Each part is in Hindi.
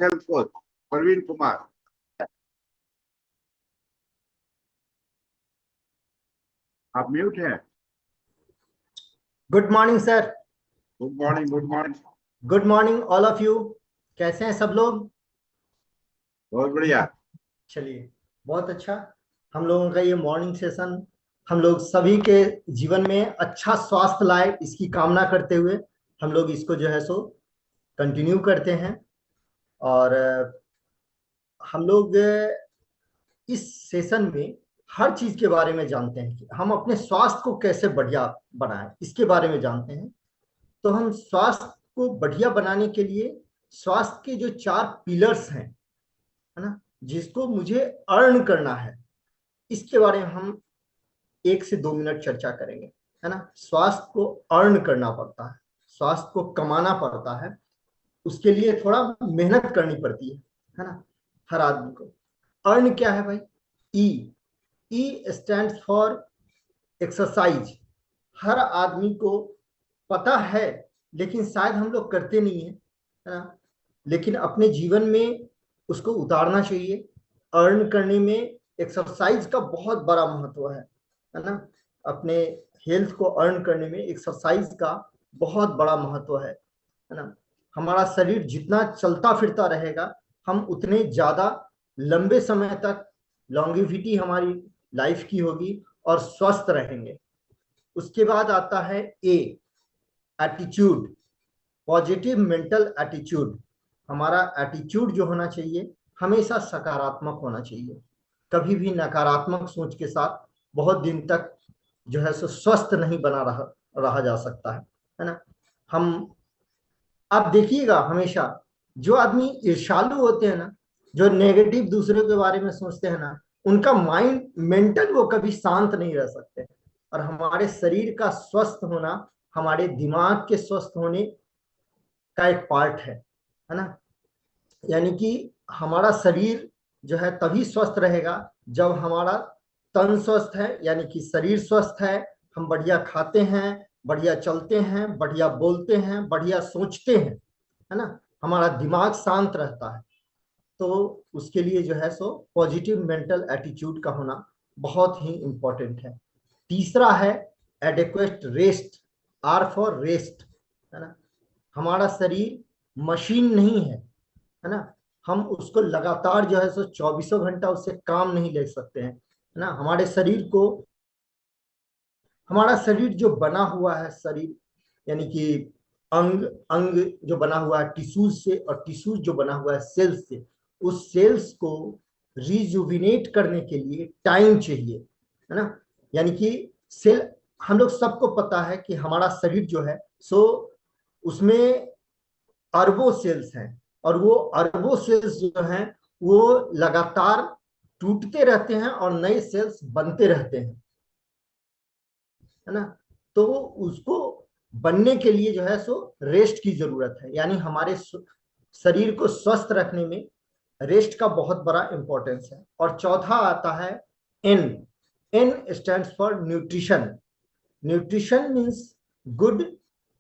Health coach Praveen Kumar. आप म्यूट हैं। Good morning sir. Good morning, good morning. Good morning all of you. कैसे हैं सब लोग? बहुत बढ़िया। चलिए, बहुत अच्छा। हम लोगों का ये मॉर्निंग सेशन हम लोग सभी के जीवन में अच्छा स्वास्थ्य लाए, इसकी कामना करते हुए हम लोग इसको जो है सो कंटिन्यू करते हैं। और हम लोग इस सेशन में हर चीज के बारे में जानते हैं कि हम अपने स्वास्थ्य को कैसे बढ़िया बनाएं, इसके बारे में जानते हैं। तो हम स्वास्थ्य को बढ़िया बनाने के लिए स्वास्थ्य के जो 4 पिलर्स हैं, है ना, जिसको मुझे अर्न करना है, इसके बारे में हम 1 से 2 मिनट चर्चा करेंगे। है ना, स्वास्थ्य को अर्न करना पड़ता है, स्वास्थ्य को कमाना पड़ता है, उसके लिए थोड़ा मेहनत करनी पड़ती है ना, हर आदमी को। अर्न क्या है भाई? ई ई स्टैंड्स फॉर एक्सरसाइज। हर आदमी को पता है, लेकिन शायद हम लोग करते नहीं है ना। लेकिन अपने जीवन में उसको उतारना चाहिए। अर्न करने में एक्सरसाइज का बहुत बड़ा महत्व है ना। अपने हेल्थ को अर्न करने में एक्सरसाइज का बहुत बड़ा महत्व है ना। हमारा शरीर जितना चलता फिरता रहेगा, हम उतने ज्यादा लंबे समय तक लॉन्गिविटी हमारी लाइफ की होगी और स्वस्थ रहेंगे। उसके बाद आता है ए, एटीट्यूड, पॉजिटिव मेंटल एटीट्यूड। हमारा एटीट्यूड जो होना चाहिए हमेशा सकारात्मक होना चाहिए। कभी भी नकारात्मक सोच के साथ बहुत दिन तक जो है सो स्वस्थ नहीं बना रहा जा सकता है ना। हम आप देखिएगा, हमेशा जो आदमी ईर्ष्यालु होते हैं ना, जो नेगेटिव दूसरों के बारे में सोचते हैं ना, उनका माइंड मेंटल वो कभी शांत नहीं रह सकते। और हमारे शरीर का स्वस्थ होना हमारे दिमाग के स्वस्थ होने का एक पार्ट है ना। यानी कि हमारा शरीर जो है तभी स्वस्थ रहेगा जब हमारा तन स्वस्थ है, यानी कि शरीर स्वस्थ है, हम बढ़िया खाते हैं, बढ़िया चलते हैं, बढ़िया बोलते हैं, बढ़िया सोचते हैं, है ना, हमारा दिमाग शांत रहता है। तो उसके लिए जो है सो पॉजिटिव मेंटल एटीट्यूड का होना बहुत ही इंपॉर्टेंट है। तीसरा है adequate rest, R for rest, है ना। हमारा शरीर मशीन नहीं है ना। हम उसको लगातार जो है सो 24 घंटा उससे काम नहीं ले सकते हैं, है ना। हमारा शरीर जो बना हुआ है, शरीर यानी कि अंग अंग जो बना हुआ है टिश्यूज से, और टिश्यूज जो बना हुआ है सेल्स से, उस सेल्स को रिजुविनेट करने के लिए टाइम चाहिए, है ना। यानी कि सेल, हम लोग सबको पता है कि हमारा शरीर जो है सो उसमें अरबों सेल्स हैं, और वो अरबों सेल्स जो हैं वो लगातार टूटते रहते हैं और नए सेल्स बनते रहते हैं, है ना। तो उसको बनने के लिए जो है सो रेस्ट की जरूरत है। यानी हमारे शरीर को स्वस्थ रखने में रेस्ट का बहुत बड़ा इंपॉर्टेंस है। और चौथा आता है N. N stands for nutrition. Nutrition means good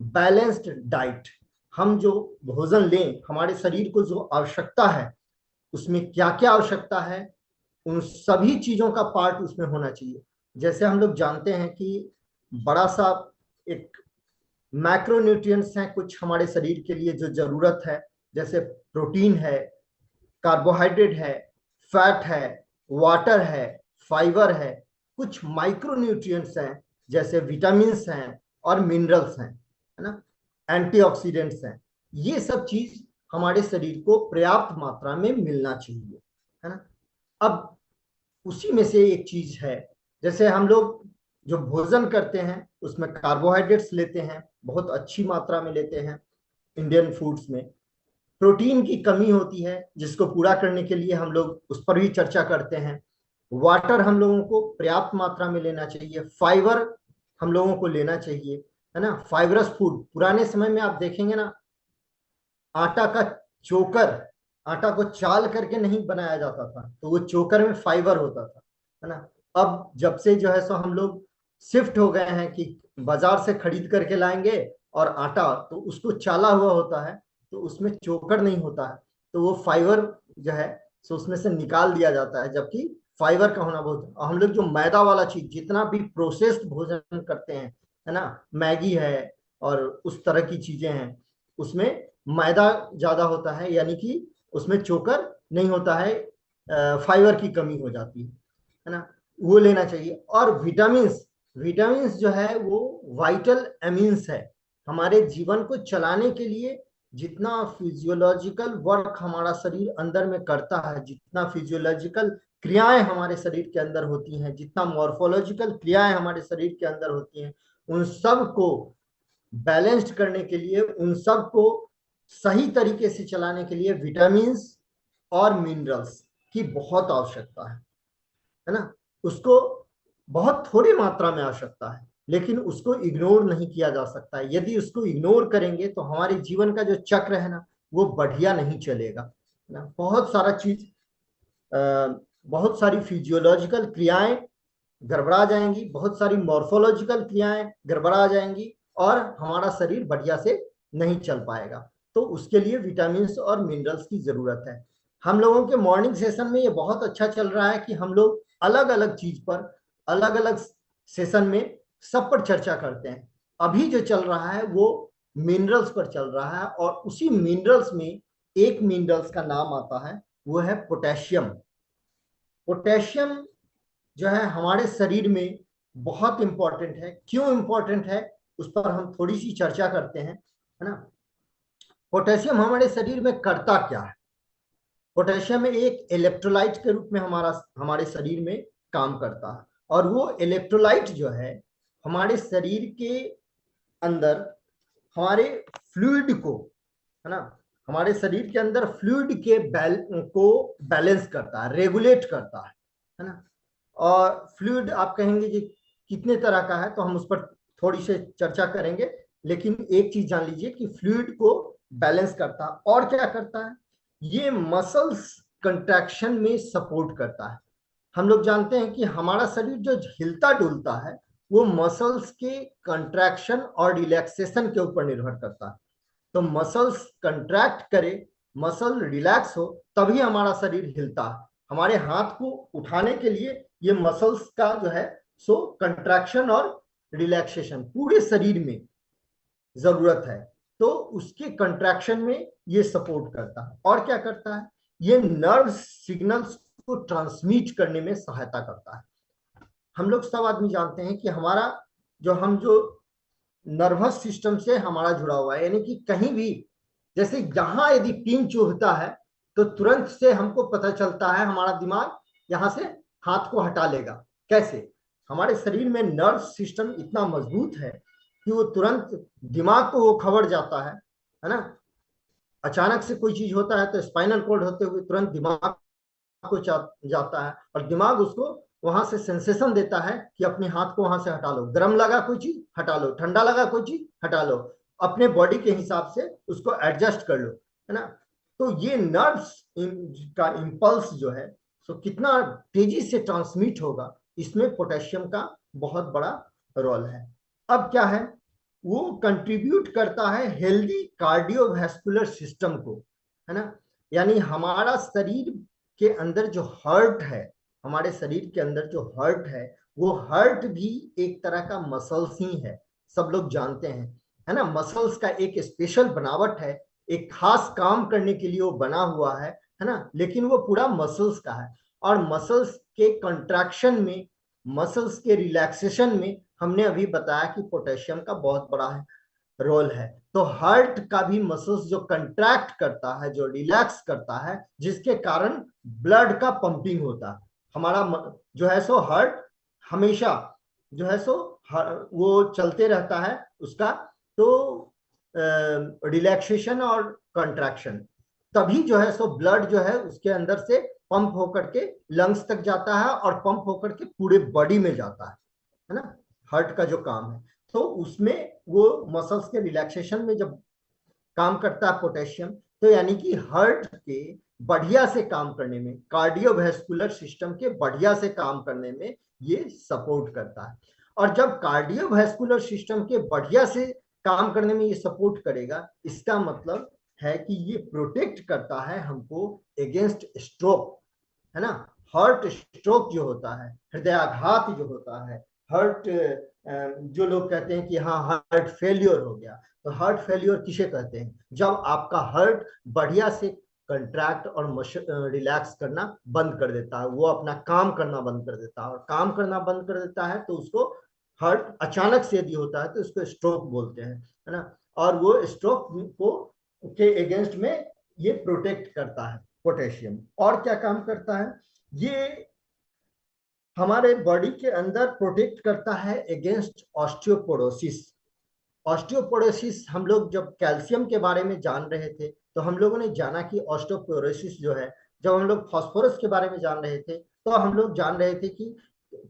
balanced diet. हम जो भोजन लें, हमारे शरीर को जो आवश्यकता है, उसमें क्या क्या आवश्यकता है, उन सभी चीजों का पार्ट उसमें होना चाहिए। जैसे हम लोग जानते हैं कि बड़ा सा एक मैक्रोन्यूट्रिएंट्स हैं कुछ हमारे शरीर के लिए जो जरूरत है, जैसे प्रोटीन है, कार्बोहाइड्रेट है, फैट है, वाटर है, फाइबर है। कुछ माइक्रोन्यूट्रिएंट्स हैं जैसे विटामिन्स हैं और मिनरल्स हैं, है ना, एंटीऑक्सीडेंट्स हैं। ये सब चीज हमारे शरीर को पर्याप्त मात्रा में मिलना चाहिए, है ना। अब उसी में से एक चीज है, जैसे हम लोग जो भोजन करते हैं उसमें कार्बोहाइड्रेट्स लेते हैं, बहुत अच्छी मात्रा में लेते हैं। इंडियन फूड्स में प्रोटीन की कमी होती है, जिसको पूरा करने के लिए हम लोग उस पर भी चर्चा करते हैं। वाटर हम लोगों को पर्याप्त मात्रा में लेना चाहिए। फाइबर हम लोगों को लेना चाहिए, है ना। फाइबरस फूड, पुराने समय में आप देखेंगे ना, आटा का चोकर, आटा को चाल करके नहीं बनाया जाता था, तो वो चोकर में फाइबर होता था, है ना। अब जब से जो है सो हम लोग शिफ्ट हो गए हैं कि बाजार से खरीद करके लाएंगे और आटा तो उसको चाला हुआ होता है, तो उसमें चोकर नहीं होता है। तो वो फाइबर जो है सो उसमें से निकाल दिया जाता है, जबकि फाइबर का होना बहुत, हम लोग जो मैदा वाला चीज जितना भी प्रोसेस्ड भोजन करते हैं, है ना, मैगी है और उस तरह की चीजें हैं, उसमें मैदा ज्यादा होता है, यानी कि उसमें चोकर नहीं होता है, फाइबर की कमी हो जाती है ना, वो लेना चाहिए। और विटामिन्स, विटामिन्स जो है वो वाइटल एमिन्स है, हमारे जीवन को चलाने के लिए जितना फिजियोलॉजिकल वर्क हमारा शरीर अंदर में करता है, जितना फिजियोलॉजिकल क्रियाएं हमारे शरीर के अंदर होती हैं, जितना मॉर्फोलॉजिकल क्रियाएं हमारे शरीर के अंदर होती हैं, उन सब को बैलेंस्ड करने के लिए, उन सब को सही तरीके से चलाने के लिए विटामिन्स और मिनरल्स की बहुत आवश्यकता है ना। उसको बहुत थोड़ी मात्रा में आवश्यकता है, लेकिन उसको इग्नोर नहीं किया जा सकता है। यदि उसको इग्नोर करेंगे तो हमारे जीवन का जो चक्र है ना वो बढ़िया नहीं चलेगा ना। बहुत सारा चीज, बहुत सारी फिजियोलॉजिकल क्रियाएं गड़बड़ा जाएंगी, बहुत सारी मॉर्फोलॉजिकल क्रियाएं गड़बड़ा जाएंगी और हमारा शरीर बढ़िया से नहीं चल पाएगा। तो उसके लिए विटामिन्स और मिनरल्स की जरूरत है। हम लोगों के मॉर्निंग सेशन में ये बहुत अच्छा चल रहा है कि हम लोग अलग अलग चीज पर, अलग अलग सेशन में सब पर चर्चा करते हैं। अभी जो चल रहा है वो मिनरल्स पर चल रहा है, और उसी मिनरल्स में एक मिनरल्स का नाम आता है, वो है पोटेशियम। पोटेशियम जो है हमारे शरीर में बहुत इंपॉर्टेंट है। क्यों इंपॉर्टेंट है उस पर हम थोड़ी सी चर्चा करते हैं, है ना। पोटेशियम हमारे शरीर में करता क्या है? पोटेशियम एक इलेक्ट्रोलाइट के रूप में हमारे शरीर में काम करता है, और वो इलेक्ट्रोलाइट जो है हमारे शरीर के अंदर हमारे फ्लूइड को, है ना, हमारे शरीर के अंदर फ्लूइड के को बैलेंस करता है, रेगुलेट करता है ना। और फ्लूइड आप कहेंगे कि कितने तरह का है, तो हम उस पर थोड़ी सी चर्चा करेंगे, लेकिन एक चीज जान लीजिए कि फ्लूइड को बैलेंस करता है। और क्या करता है? ये मसल्स कंट्रैक्शन में सपोर्ट करता है। हम लोग जानते हैं कि हमारा शरीर जो हिलता डुलता है वो मसल्स के कंट्रैक्शन और रिलैक्सेशन के ऊपर निर्भर करता है। तो मसल्स कंट्रैक्ट करे, मसल रिलैक्स हो, तभी हमारा शरीर हिलता है। हमारे हाथ को उठाने के लिए ये मसल्स का जो है सो कंट्रैक्शन और रिलैक्सेशन पूरे शरीर में जरूरत है, तो उसके कंट्रैक्शन में ये सपोर्ट करता है। और क्या करता है? ये नर्व सिग्नल्स को ट्रांसमिट करने में सहायता करता है। हम लोग सब आदमी जानते हैं कि हमारा जो नर्वस सिस्टम से हमारा जुड़ा हुआ है, यानी कि कहीं भी जैसे यहां यदि पिन चुभता है तो तुरंत से हमको पता चलता है, हमारा दिमाग यहां से हाथ को हटा लेगा। कैसे? हमारे शरीर में नर्व सिस्टम इतना मजबूत है कि वो तुरंत दिमाग को वो खबर जाता है ना। अचानक से कोई चीज होता है तो स्पाइनल कॉर्ड होते हुए तुरंत दिमाग को जाता है, और दिमाग उसको वहां से सेंसेशन देता है कि अपने हाथ को वहां से हटा लो, गर्म लगा कोई चीज हटा लो, ठंडा लगा कोई चीज हटा लो, अपने बॉडी के हिसाब से उसको एडजस्ट कर लो, है ना। तो ये नर्व्स का इम्पल्स जो है सो कितना तेजी से ट्रांसमिट होगा, इसमें पोटेशियम का बहुत बड़ा रोल है। अब क्या है? वो कंट्रीब्यूट करता है हेल्दी कार्डियोवैस्कुलर सिस्टम को, है ना। यानी हमारा शरीर के अंदर जो हार्ट है, हमारे शरीर के अंदर जो हार्ट है, वो हार्ट भी एक तरह का मसल्स ही है, सब लोग जानते हैं, है ना। मसल्स का एक स्पेशल बनावट है, एक खास काम करने के लिए वो बना हुआ है ना, लेकिन वो पूरा मसल्स का है। और मसल्स के कंट्रैक्शन में, मसल्स के रिलैक्सेशन में हमने अभी बताया कि पोटेशियम का बहुत बड़ा रोल है। तो हार्ट का भी मसल्स जो कंट्रैक्ट करता है, जो रिलैक्स करता है, जिसके कारण ब्लड का पंपिंग होता है। हमारा जो है सो हार्ट हमेशा जो है सो वो चलते रहता है उसका, तो रिलैक्सेशन और कंट्रैक्शन, तभी जो है सो ब्लड जो है उसके अंदर से पंप होकर के लंग्स तक जाता है और पंप होकर के पूरे बॉडी में जाता है ना। हार्ट का जो काम है, तो उसमें वो मसल्स के रिलैक्सेशन में जब काम करता है पोटेशियम, तो यानी कि हार्ट के बढ़िया से काम करने में, कार्डियोवैस्कुलर सिस्टम के बढ़िया से काम करने में ये सपोर्ट करता है। और जब कार्डियोवैस्कुलर सिस्टम के बढ़िया से काम करने में ये सपोर्ट करेगा, इसका मतलब है कि ये प्रोटेक्ट करता है हमको अगेंस्ट स्ट्रोक, है ना। हार्ट स्ट्रोक जो होता है, हृदयाघात जो होता है, हार्ट, जो लोग कहते हैं कि हाँ हार्ट फेलियर हो गया, तो हार्ट फेलियर किसे कहते हैं? जब आपका हार्ट बढ़िया से कंट्रैक्ट और रिलैक्स करना बंद कर देता है, वो अपना काम करना बंद कर देता है, और काम करना बंद कर देता है तो उसको हार्ट अचानक से यदि होता है तो उसको स्ट्रोक बोलते हैं, है ना। और वो स्ट्रोक को के अगेंस्ट में ये प्रोटेक्ट करता है पोटेशियम। और क्या काम करता है? ये हमारे बॉडी के अंदर प्रोटेक्ट करता है अगेंस्ट ऑस्टियोपोरोसिस। ऑस्टियोपोरोसिस, हम लोग जब कैल्शियम के बारे में जान रहे थे तो हम लोगों ने जाना कि ऑस्टियोपोरोसिस जो है, जब हम लोग फास्फोरस के बारे में जान रहे थे तो हम लोग जान रहे थे कि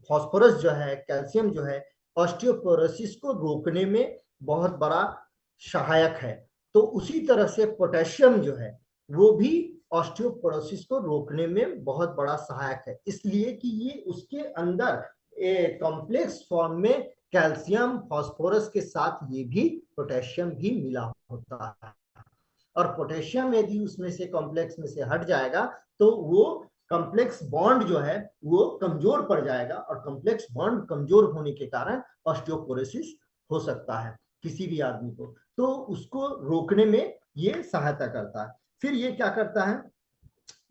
फास्फोरस जो है, कैल्शियम जो है, ऑस्टियोपोरोसिस को रोकने में बहुत बड़ा सहायक है। तो उसी तरह से पोटेशियम जो है वो भी ऑस्टियोपोरोसिस को रोकने में बहुत बड़ा सहायक है, इसलिए कि ये उसके अंदर कॉम्प्लेक्स फॉर्म में कैल्शियम फास्फोरस के साथ ये भी पोटेशियम भी मिला होता है। और पोटेशियम यदि उसमें से कॉम्प्लेक्स में से हट जाएगा तो वो कॉम्प्लेक्स बॉन्ड जो है वो कमजोर पड़ जाएगा, और कॉम्प्लेक्स बॉन्ड कमजोर होने के कारण ऑस्टियोपोरोसिस हो सकता है किसी भी आदमी को, तो उसको रोकने में ये सहायता करता है। फिर ये क्या करता है?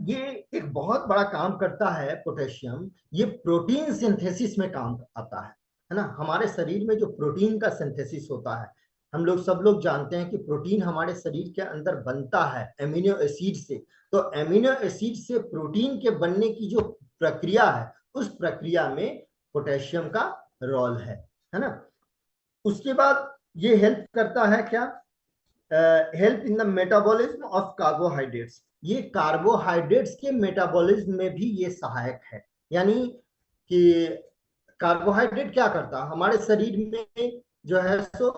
ये एक बहुत बड़ा काम करता है पोटेशियम, ये प्रोटीन सिंथेसिस में काम आता है ना। हमारे शरीर में जो प्रोटीन का सिंथेसिस होता है, हम लोग सब लोग जानते हैं कि प्रोटीन हमारे शरीर के अंदर बनता है एमिनो एसिड से। तो एमिनो एसिड से प्रोटीन के बनने की जो प्रक्रिया है, उस प्रक्रिया में पोटेशियम का रोल है ना। उसके बाद ये हेल्प करता है क्या? Help in the metabolism of carbohydrates. ये कार्बोहाइड्रेट्स के मेटाबॉलिज्म में भी ये सहायक है। यानी कि कार्बोहाइड्रेट क्या करता है हमारे शरीर में जो है सो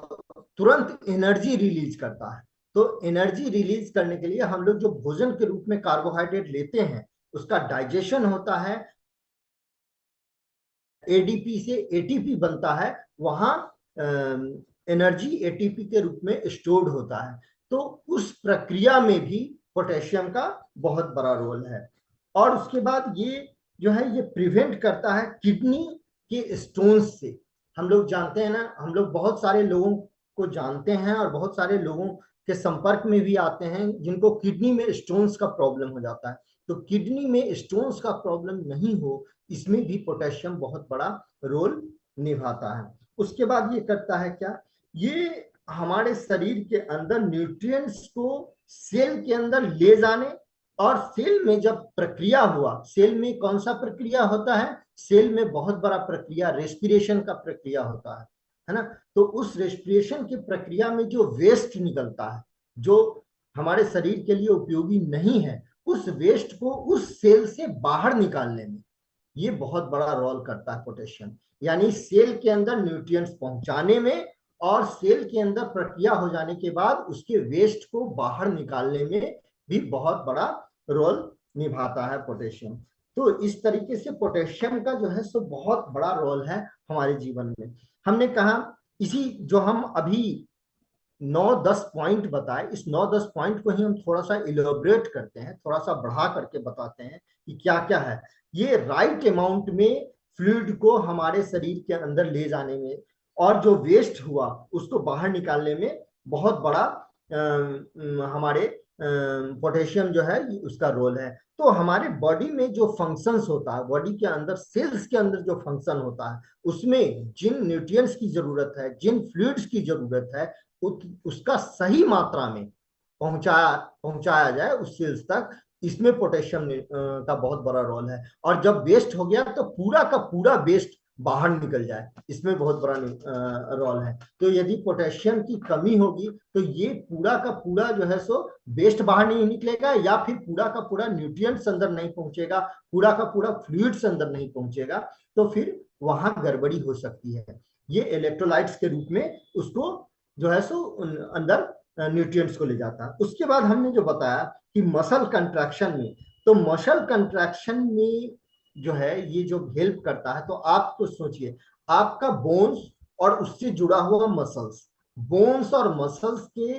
तुरंत एनर्जी रिलीज करता है। तो एनर्जी रिलीज करने के लिए हम लोग जो भोजन के रूप में कार्बोहाइड्रेट लेते हैं उसका डाइजेशन होता है, एडीपी से एटीपी बनता है, वहां एनर्जी एटीपी के रूप में स्टोर्ड होता है। तो उस प्रक्रिया में भी पोटेशियम का बहुत बड़ा रोल है। और उसके बाद ये जो है ये प्रिवेंट करता है किडनी के स्टोन्स से। हम लोग जानते हैं ना, हम लोग बहुत सारे लोगों को जानते हैं और बहुत सारे लोगों के संपर्क में भी आते हैं जिनको किडनी में स्टोन्स का प्रॉब्लम हो जाता है। तो किडनी में स्टोन्स का प्रॉब्लम नहीं हो, इसमें भी पोटेशियम बहुत बड़ा रोल निभाता है। उसके बाद ये करता है क्या? ये हमारे शरीर के अंदर न्यूट्रिएंट्स को सेल के अंदर ले जाने, और सेल में जब प्रक्रिया हुआ, सेल में कौन सा प्रक्रिया होता है? सेल में बहुत बड़ा प्रक्रिया रेस्पिरेशन का प्रक्रिया होता है ना। तो उस रेस्पिरेशन की प्रक्रिया में जो वेस्ट निकलता है, जो हमारे शरीर के लिए उपयोगी नहीं है, उस वेस्ट को उस सेल से बाहर निकालने में ये बहुत बड़ा रोल करता है पोटेशियम। यानी सेल के अंदर न्यूट्रिएंट्स पहुंचाने में और सेल के अंदर प्रक्रिया हो जाने के बाद उसके वेस्ट को बाहर निकालने में भी बहुत बड़ा रोल निभाता है पोटेशियम। तो इस तरीके से पोटेशियम का जो है सो बहुत बड़ा रोल है हमारे जीवन में। हमने कहा इसी जो हम अभी 9-10 पॉइंट बताए, इस 9-10 पॉइंट को ही हम थोड़ा सा इलेबोरेट करते हैं, थोड़ा सा बढ़ा करके बताते हैं कि क्या क्या है। ये राइट अमाउंट में फ्लूइड को हमारे शरीर के अंदर ले जाने में और जो वेस्ट हुआ उसको बाहर निकालने में बहुत बड़ा हमारे पोटेशियम जो है उसका रोल है। तो हमारे बॉडी में जो फंक्शंस होता है, बॉडी के अंदर सेल्स के अंदर जो फंक्शन होता है, उसमें जिन न्यूट्रिएंट्स की जरूरत है, जिन फ्लूइड्स की जरूरत है, उसका सही मात्रा में पहुंचाया जाए उस सेल्स तक, इसमें पोटेशियम का बहुत बड़ा रोल है। और जब वेस्ट हो गया तो पूरा का पूरा वेस्ट बाहर निकल जाए, इसमें बहुत बड़ा रोल है। तो यदि पोटेशियम की कमी होगी तो ये पूरा का पूरा जो है सो वेस्ट बाहर नहीं निकलेगा, या फिर पूरा का पूरा न्यूट्रिएंट्स अंदर नहीं पहुंचेगा, पूरा का पूरा फ्लूइड्स अंदर नहीं पहुंचेगा, तो फिर वहां गड़बड़ी हो सकती है। ये इलेक्ट्रोलाइट्स के रूप में उसको जो है सो अंदर न्यूट्रिएंट्स को ले जाता है। उसके बाद हमने जो बताया कि मसल कंट्रैक्शन में, तो मसल कंट्रैक्शन में जो है ये जो हेल्प करता है, तो आप तो सोचिए आपका बोन्स और उससे जुड़ा हुआ मसल्स, बोन्स और मसल्स के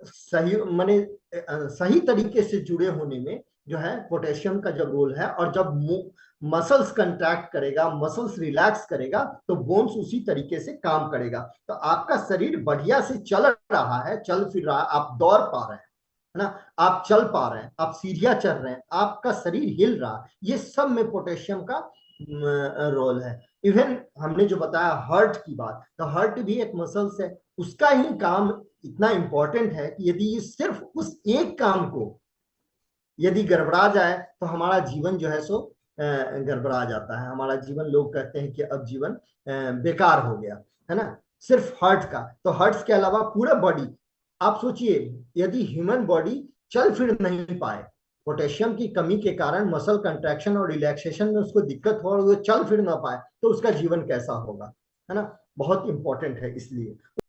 सही माने सही तरीके से जुड़े होने में जो है पोटेशियम का जब रोल है, और जब मसल्स कंट्रैक्ट करेगा, मसल्स रिलैक्स करेगा, तो बोन्स उसी तरीके से काम करेगा। तो आपका शरीर बढ़िया से चल रहा है, चल फिर रहा है, आप दौड़ पा रहे हैं, है ना, आप चल पा रहे हैं, आप सीढ़ियां चढ़ रहे हैं, आपका शरीर हिल रहा है, ये सब में पोटेशियम का रोल है। इवन हमने जो बताया हार्ट की बात, तो हार्ट भी एक मसल्स है, उसका ही काम इतना इंपॉर्टेंट है कि यदि ये सिर्फ उस एक काम को यदि गड़बड़ा जाए तो हमारा जीवन जो है सो गड़बड़ा जाता है, हमारा जीवन, लोग कहते हैं कि अब जीवन बेकार हो गया, है ना। सिर्फ हार्ट का, तो हार्ट के अलावा पूरा बॉडी, आप सोचिए यदि ह्यूमन बॉडी चल फिर नहीं पाए, पोटेशियम की कमी के कारण मसल कंट्रैक्शन और रिलैक्सेशन में उसको दिक्कत हो और वो चल फिर ना पाए, तो उसका जीवन कैसा होगा, है ना। बहुत इंपॉर्टेंट है इसलिए।